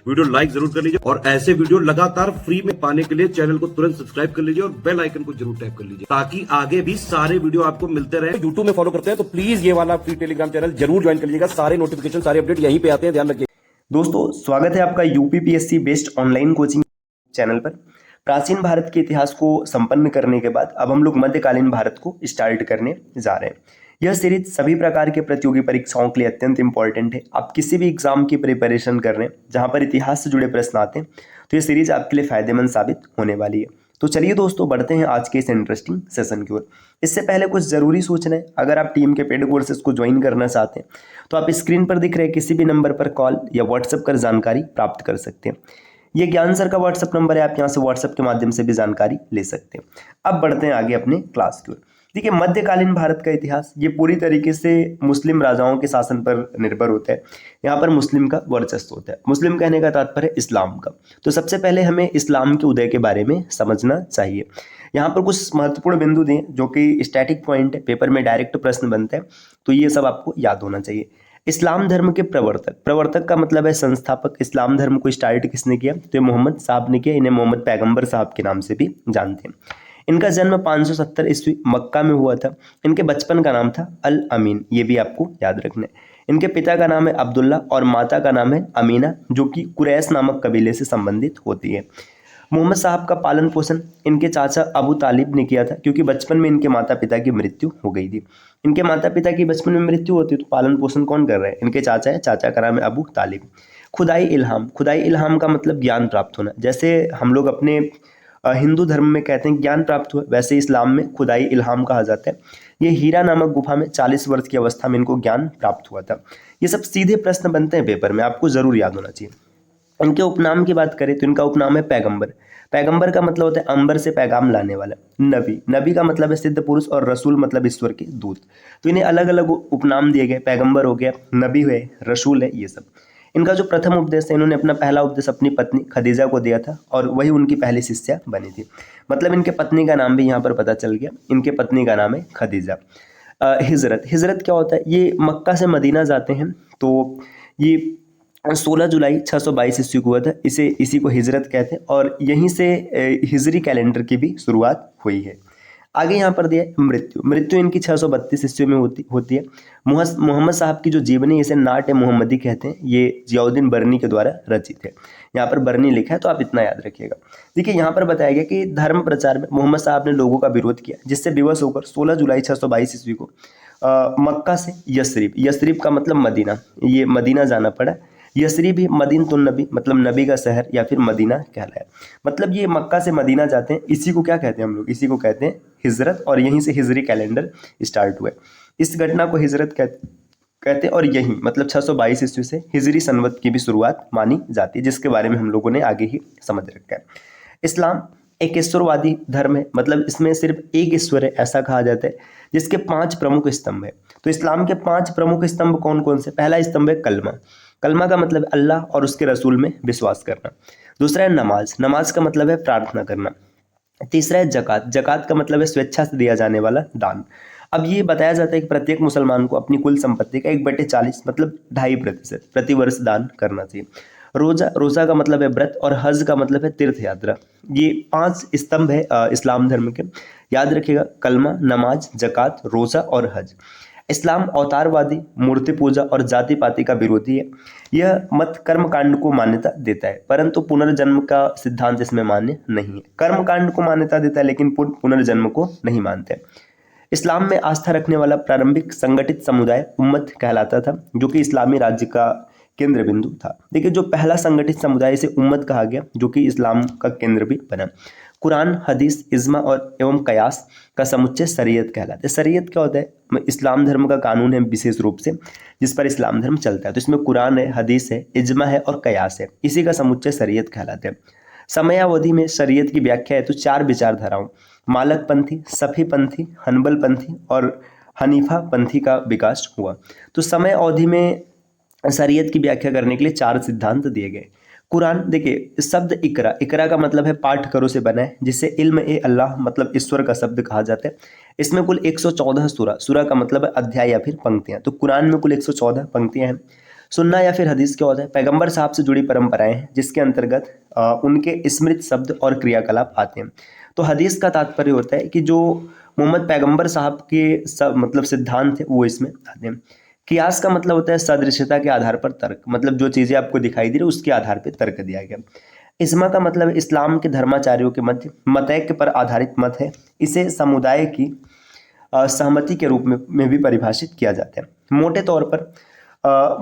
Video like जरूर कर लीजिए और ऐसे वीडियो लगातार फ्री में पाने के लिए चैनल को तुरंत सब्सक्राइब कर लीजिए और बेल आइकन को जरूर टैप कर लीजिए ताकि आगे भी सारे वीडियो आपको मिलते रहे। यूट्यूब में फॉलो करते हैं तो प्लीज ये वाला फ्री टेलीग्राम चैनल जरूर ज्वाइन कर लीजिएगा। सारे नोटिफिकेशन सारे अपडेट यहीं पे आते हैं, ध्यान रखिए। दोस्तों स्वागत है आपका UPPSC based online coaching channel पर। प्राचीन भारत के इतिहास को संपन्न करने के बाद अब हम लोग मध्यकालीन भारत को स्टार्ट करने जा रहे हैं। यह सीरीज सभी प्रकार के प्रतियोगी परीक्षाओं के लिए अत्यंत इंपॉर्टेंट है। आप किसी भी एग्जाम की प्रिपरेशन कर रहे हैं जहां पर इतिहास से जुड़े प्रश्न आते हैं तो ये सीरीज आपके लिए फायदेमंद साबित होने वाली है। तो चलिए दोस्तों बढ़ते हैं आज के इस इंटरेस्टिंग सेशन की ओर। इससे पहले कुछ जरूरी सूचना है। अगर आप टीम के पेड कोर्सेज को ज्वाइन करना चाहते हैं तो आप स्क्रीन पर दिख रहे किसी भी नंबर पर कॉल या व्हाट्सएप कर जानकारी प्राप्त कर सकते हैं। ये ज्ञान सर का व्हाट्सएप नंबर है, आप यहाँ से व्हाट्सएप के माध्यम से भी जानकारी ले सकते हैं। अब बढ़ते हैं आगे अपने क्लास की ओर। देखिए मध्यकालीन भारत का इतिहास ये पूरी तरीके से मुस्लिम राजाओं के शासन पर निर्भर होता है। यहाँ पर मुस्लिम का वर्चस्व होता है। मुस्लिम कहने का तात्पर्य इस्लाम का। तो सबसे पहले हमें इस्लाम के उदय के बारे में समझना चाहिए। यहाँ पर कुछ महत्वपूर्ण बिंदु दिए जो कि स्टैटिक पॉइंट है, पेपर में डायरेक्ट प्रश्न बनता है, तो ये सब आपको याद होना चाहिए। इस्लाम धर्म के प्रवर्तक, प्रवर्तक का मतलब है संस्थापक। इस्लाम धर्म को स्टार्ट किसने किया तो ये मोहम्मद साहब ने किया। इन्हें मोहम्मद पैगंबर साहब के नाम से भी जानते हैं। इनका जन्म 570 ईस्वी मक्का में हुआ था। इनके बचपन का नाम था अल अमीन, ये भी आपको याद रखना है। इनके पिता का नाम है अब्दुल्ला और माता का नाम है अमीना, जो कि कुरैश नामक कबीले से संबंधित होती है। मोहम्मद साहब का पालन पोषण इनके चाचा अबू तालिब ने किया था, क्योंकि बचपन में इनके माता पिता की मृत्यु हो गई थी। इनके माता पिता की बचपन में मृत्यु होती है तो पालन पोषण कौन कर रहा है? इनके चाचा है, चाचा का नाम है अबू तालिब। खुदाई इल्हाम, खुदाई इल्हाम का मतलब ज्ञान प्राप्त होना। जैसे हम लोग अपने हिंदू धर्म में कहते हैं ज्ञान प्राप्त हुआ, वैसे इस्लाम में खुदाई इल्हाम कहा जाता है। ये हीरा नामक गुफा में 40 वर्ष की अवस्था में इनको ज्ञान प्राप्त हुआ था। ये सब सीधे प्रश्न बनते हैं पेपर में, आपको जरूर याद होना चाहिए। इनके उपनाम की बात करें तो इनका उपनाम है पैगंबर। पैगंबर का मतलब होता है अंबर से पैगाम लाने वाला। नबी, नबी का मतलब है सिद्ध पुरुष, और रसूल मतलब ईश्वर के दूत। तो इन्हें अलग अलग उपनाम दिए गए, पैगंबर हो गया, नबी है, रसूल है, ये सब। इनका जो प्रथम उपदेश है, इन्होंने अपना पहला उपदेश अपनी पत्नी खदीजा को दिया था और वही उनकी पहली शिष्या बनी थी। मतलब इनके पत्नी का नाम भी यहाँ पर पता चल गया, इनके पत्नी का नाम है खदीजा। हिजरत, हिजरत क्या होता है? ये मक्का से मदीना जाते हैं, तो ये 16 जुलाई 622 ईस्वी को हुआ था। इसी को हिजरत कहते हैं और यहीं से हिजरी कैलेंडर की भी शुरुआत हुई है। आगे यहाँ पर दिया है मृत्यु। मृत्यु इनकी 632 ईस्वी में होती है। मोहम्मद साहब की जो जीवनी, इसे नाट मोहम्मदी कहते हैं, ये जियाउद्दीन बरनी के द्वारा रचित है। यहाँ पर बरनी लिखा है तो आप इतना याद रखिएगा। देखिए यहाँ पर बताया गया कि धर्म प्रचार में मोहम्मद साहब ने लोगों का विरोध किया, जिससे विवश होकर 16 जुलाई 622 ईस्वी को मक्का से यसरिब, यसरिब का मतलब मदीना, ये मदीना जाना पड़ा। यसरिब ही मदीनतुन नबी मतलब नबी का शहर या फिर मदीना कहलाया। मतलब ये मक्का से मदीना जाते हैं, इसी को क्या कहते हैं हम लोग? इसी को कहते हैं हिजरत, और यहीं से हिजरी कैलेंडर स्टार्ट हुआ। इस घटना को हिजरत कहते हैं और यही मतलब 622 ईस्वी से हिजरी संवत की भी शुरुआत मानी जाती है, जिसके बारे में हम लोगों ने आगे ही समझ रखा है। इस्लाम एक ईश्वरवादी धर्म है, मतलब इसमें सिर्फ एक ईश्वर है ऐसा कहा जाता है, जिसके 5 प्रमुख स्तंभ है। तो इस्लाम के 5 प्रमुख स्तंभ कौन कौन से? पहला स्तंभ है कलमा। कलमा का मतलब अल्लाह और उसके रसूल में विश्वास करना। दूसरा है नमाज, नमाज का मतलब है प्रार्थना करना। तीसरा है जकात, जकात का मतलब है स्वेच्छा से दिया जाने वाला दान। अब ये बताया जाता है कि प्रत्येक मुसलमान को अपनी कुल संपत्ति का 1/40 मतलब 2.5% प्रतिवर्ष दान करना चाहिए। रोजा, रोजा का मतलब है व्रत, और हज का मतलब है तीर्थ यात्रा। ये 5 स्तंभ है इस्लाम धर्म के, याद रखिएगा। कलमा, नमाज, जकात, रोजा और हज। इस्लाम अवतारवादी, मूर्ति पूजा और जाति पाति का विरोधी है। यह मत कर्म कांड को मान्यता देता है, परंतु पुनर्जन्म का सिद्धांत इसमें मान्य नहीं है। कर्म कांड को मान्यता देता है लेकिन पुनर्जन्म को नहीं मानते। इस्लाम में आस्था रखने वाला प्रारंभिक संगठित समुदाय उम्मत कहलाता था, जो कि इस्लामी राज्य का केंद्र बिंदु था। देखिए जो पहला संगठित समुदाय इसे उम्मत कहा गया, जो कि इस्लाम का केंद्र भी बना। कुरान, हदीस, इज्मा और एवं कयास का समुच्चय शरीयत कहलाता है। शरीयत क्या होता है? इस्लाम धर्म का कानून है विशेष रूप से, जिस पर इस्लाम धर्म चलता है। तो इसमें कुरान है, हदीस है, इज्मा है और कयास है, इसी का समुच्चय शरीयत कहलाता है। समयावधि में शरीयत की व्याख्या है तो 4 विचारधाराओं, मालक पंथी, सफ़ी पंथी, हनबल पंथी और हनीफा पंथी का विकास हुआ। तो समय अवधि में शरीयत की व्याख्या करने के लिए 4 सिद्धांत दिए गए। कुरान, देखिए शब्द इकरा, इकरा का मतलब है पाठ करो से बना है, जिससे इल्म ए अल्लाह मतलब ईश्वर का शब्द कहा जाता है। इसमें कुल 114 सूरा, सूरा का मतलब है अध्याय या फिर पंक्तियां। तो कुरान में कुल 114 पंक्तियां हैं। सुन्ना या फिर हदीस क्या होता है? पैगंबर साहब से जुड़ी परंपराएं हैं जिसके अंतर्गत उनके स्मृत शब्द और क्रियाकलाप आते हैं। तो हदीस का तात्पर्य होता है कि जो मोहम्मद पैगंबर साहब के सब मतलब सिद्धांत है वो इसमें आते हैं। कियास का मतलब होता है सदृश्यता के आधार पर तर्क, मतलब जो चीज़ें आपको दिखाई दे रही उसके आधार पर तर्क दिया गया। इस्मा का मतलब इस्लाम के धर्माचार्यों के मध्य मतैक्य पर आधारित मत है। इसे समुदाय की सहमति के रूप में भी परिभाषित किया जाता है। मोटे तौर पर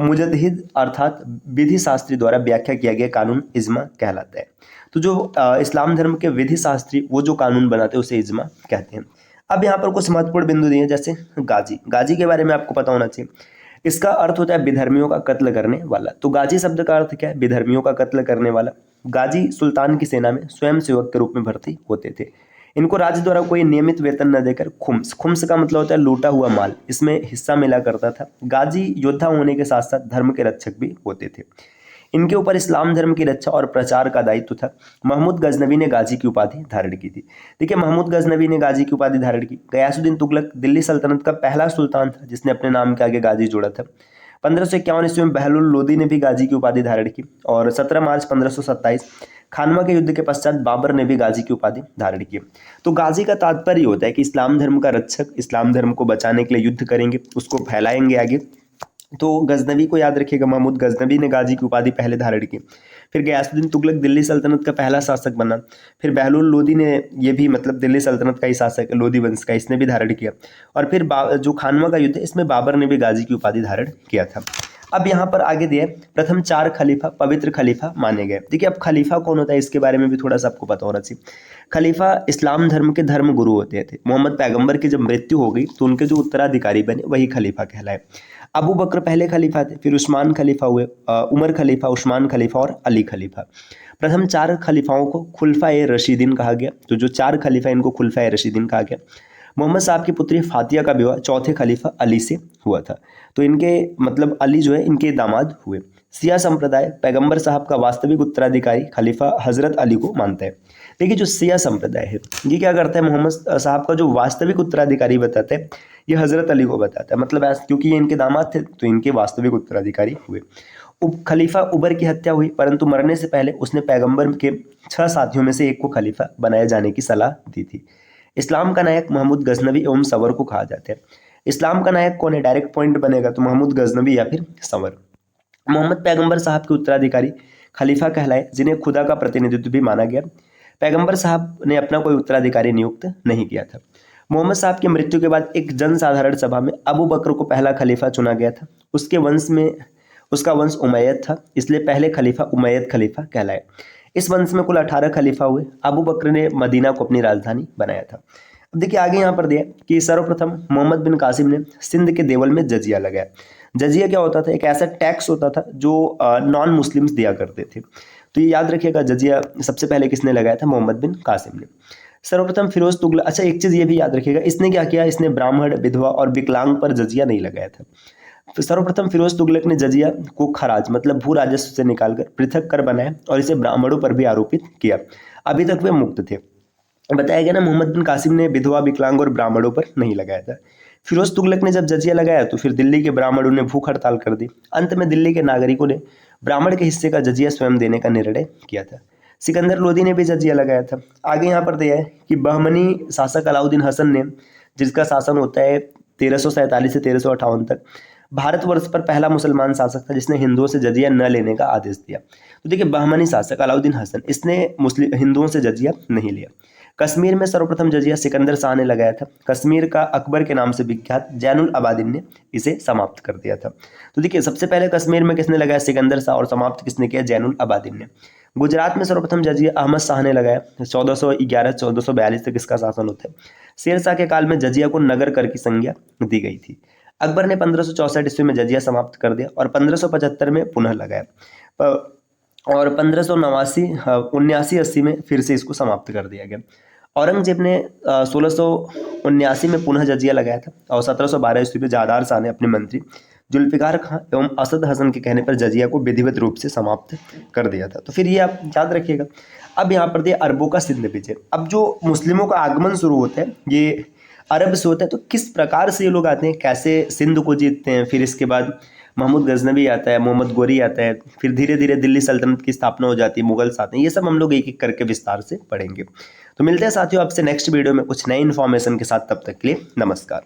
मुजतहिद अर्थात विधि शास्त्री द्वारा व्याख्या किया गया कानून इज्मा कहलाता है। तो जो इस्लाम धर्म के विधि शास्त्री वो जो कानून बनाते हैं उसे इज्मा कहते हैं। अब यहाँ पर कुछ महत्वपूर्ण बिंदु दिए, जैसे गाजी। गाजी के बारे में आपको पता होना चाहिए। इसका अर्थ होता है विधर्मियों का कत्ल करने वाला। तो गाजी शब्द का अर्थ क्या है? विधर्मियों का कत्ल करने वाला। गाजी सुल्तान की सेना में स्वयं सेवक के रूप में भर्ती होते थे। इनको राज्य द्वारा कोई नियमित वेतन न देकर खुम्स का मतलब होता है लूटा हुआ माल, इसमें हिस्सा मिला करता था। गाजी योद्धा होने के साथ साथ धर्म के रक्षक भी होते थे। इनके ऊपर इस्लाम धर्म की रक्षा और प्रचार का दायित्व था। महमूद गजनवी ने गाजी की उपाधि धारण की थी। देखिए, महमूद गजनवी ने गाजी की उपाधि धारण की। गयासुद्दीन तुगलक दिल्ली सल्तनत का पहला सुल्तान था जिसने अपने नाम के आगे गाजी जोड़ा था। 1551 ईस्वी में बहलुल लोदी ने भी गाजी की उपाधि धारण की। और 17 मार्च 1527 खानवा के युद्ध के पश्चात बाबर ने भी गाजी की उपाधि धारण की। तो गाजी का तात्पर्य होता है कि इस्लाम धर्म का रक्षक, इस्लाम धर्म को बचाने के लिए युद्ध करेंगे, उसको फैलाएंगे आगे। तो गजनवी को याद रखिएगा, महमूद गजनवी ने गाजी की उपाधि पहले धारण की। फिर गयासुद्दीन तुगलक दिल्ली सल्तनत का पहला शासक बना। फिर बहलुल लोदी ने, ये भी मतलब दिल्ली सल्तनत का ही शासक, लोदी वंश का, इसने भी धारण किया। और फिर जो खानवा का युद्ध है इसमें बाबर ने भी गाजी की उपाधि धारण किया था। अब यहाँ पर आगे दिए प्रथम 4 खलीफा पवित्र खलीफा माने गए। देखिए, अब खलीफा कौन होता है इसके बारे में भी थोड़ा सा आपको पता होना चाहिए। खलीफा इस्लाम धर्म के धर्म गुरु होते थे। मोहम्मद पैगंबर की जब मृत्यु हो गई तो उनके जो उत्तराधिकारी बने वही खलीफा कहलाए। अबू बकर पहले खलीफा थे, फिर उस्मान खलीफा हुए, उमर खलीफा, उस्मान खलीफा और अली खलीफा। प्रथम 4 खलीफाओं को खुलफा-ए रशीदीन कहा गया। तो जो 4 खलीफा इनको खुलफा-ए रशीदीन कहा गया। मोहम्मद साहब की पुत्री फातिया का विवाह चौथे खलीफा अली से हुआ था। तो इनके मतलब अली जो है इनके दामाद हुए। सिया संप्रदाय पैगंबर साहब का वास्तविक उत्तराधिकारी खलीफा हजरत अली को मानता है। देखिए, जो सिया संप्रदाय है ये क्या करता है? मोहम्मद साहब का जो वास्तविक उत्तराधिकारी बताते हैं ये हजरत अली को बताता है। मतलब ऐसा क्योंकि ये इनके दामाद थे तो इनके वास्तविक उत्तराधिकारी हुए। खलीफा उबर की हत्या हुई, परंतु मरने से पहले उसने पैगंबर के 6 साथियों में से एक को खलीफा बनाए जाने की सलाह दी थी। इस्लाम का नायक महमूद गजनवी एवं सवर को कहा जाता है। इस्लाम का नायक कौन है? डायरेक्ट पॉइंट बनेगा तो महमूद गजनवी या फिर सवर। मोहम्मद पैगंबर साहब के उत्तराधिकारी खलीफा कहलाए जिन्हें खुदा का प्रतिनिधित्व भी माना गया। पैगंबर साहब ने अपना कोई उत्तराधिकारी नियुक्त नहीं किया था। मोहम्मद साहब की मृत्यु के बाद एक जनसाधारण सभा में अबू बकर को पहला खलीफा चुना गया था। उसका वंश उमैयद था, इसलिए पहले खलीफा उमैयद खलीफा कहलाए। इस वंश में कुल 18 खलीफा हुए। अबू बकर ने मदीना को अपनी राजधानी बनाया था। अब देखिए आगे यहाँ पर दिया कि सर्वप्रथम मोहम्मद बिन कासिम ने सिंध के देवल में जजिया लगाया। जजिया क्या होता था? एक ऐसा टैक्स होता था जो नॉन मुस्लिम्स दिया करते थे। तो ये याद रखिएगा, जजिया सबसे पहले किसने लगाया था? मोहम्मद बिन कासिम ने। सर्वप्रथम फिरोज तुगलक। अच्छा, एक चीज़ ये भी याद रखिएगा, इसने क्या किया? इसने ब्राह्मण, विधवा और विकलांग पर जजिया नहीं लगाया था। तो सर्वप्रथम फिरोज तुगलक ने जजिया को खराज मतलब भू राजस्व से निकालकर पृथक कर बनाया और इसे ब्राह्मणों पर भी आरोपित किया। अभी तक वे मुक्त थे। बताया गया ना, मोहम्मद बिन कासिम ने विधवा, विकलांग और ब्राह्मणों पर नहीं लगाया था। फिरोज तुगलक ने जब जजिया लगाया तो फिर दिल्ली के ब्राह्मणों ने भूख हड़ताल कर दी। अंत में दिल्ली के नागरिकों ने ब्राह्मण के हिस्से का जजिया स्वयं देने का निर्णय किया था। सिकंदर लोदी ने भी जजिया लगाया था। आगे यहाँ पर दिया है कि बहमनी शासक अलाउद्दीन हसन ने, जिसका शासन होता है 1347 से 1358 तक, भारतवर्ष पर पहला मुसलमान शासक था जिसने हिंदुओं से जजिया न लेने का आदेश दिया। तो देखिए, बहमनी शासक अलाउद्दीन हसन, इसने हिंदुओं से जजिया नहीं लिया। कश्मीर में सर्वप्रथम जजिया सिकंदर शाह ने लगाया था। कश्मीर का अकबर के नाम से विख्यात जैनुल अबादीन ने इसे समाप्त कर दिया था। तो देखिए, सबसे पहले कश्मीर में किसने लगाया? सिकंदर शाह, और समाप्त किसने किया? जैनुल अबादीन ने। गुजरात में सर्वप्रथम जजिया अहमद शाह ने लगाया। 1411-1442 तक इसका शासन होता है। शेर शाह के काल में जजिया को नगर कर की संज्ञा दी गई थी। अकबर ने 1564 ईस्वी में जजिया समाप्त कर दिया और 1575 में पुनः लगाया और 1579-80 में फिर से इसको समाप्त कर दिया गया। औरंगजेब ने 1679 में पुनः जजिया लगाया था और 1712 ईस्वी में जादार शाह ने अपने मंत्री जुल्फिकार खां एवं असद हसन के कहने पर जजिया को विधिवत रूप से समाप्त कर दिया था। तो फिर ये आप याद रखिएगा। अब यहाँ पर दिया अरबों का सिंध विजय। अब जो मुस्लिमों का आगमन शुरू होता है ये अरब से होता है। तो किस प्रकार से ये लोग आते हैं, कैसे सिंध को जीतते हैं, फिर इसके बाद महमूद गजनवी आता है, मोहम्मद गोरी आता है, फिर धीरे धीरे दिल्ली सल्तनत की स्थापना हो जाती है, मुगल्स आते हैं। ये सब हम लोग एक एक करके विस्तार से पढ़ेंगे। तो मिलते हैं साथियों आपसे नेक्स्ट वीडियो में कुछ नई इन्फॉर्मेशन के साथ। तब तक के लिए नमस्कार।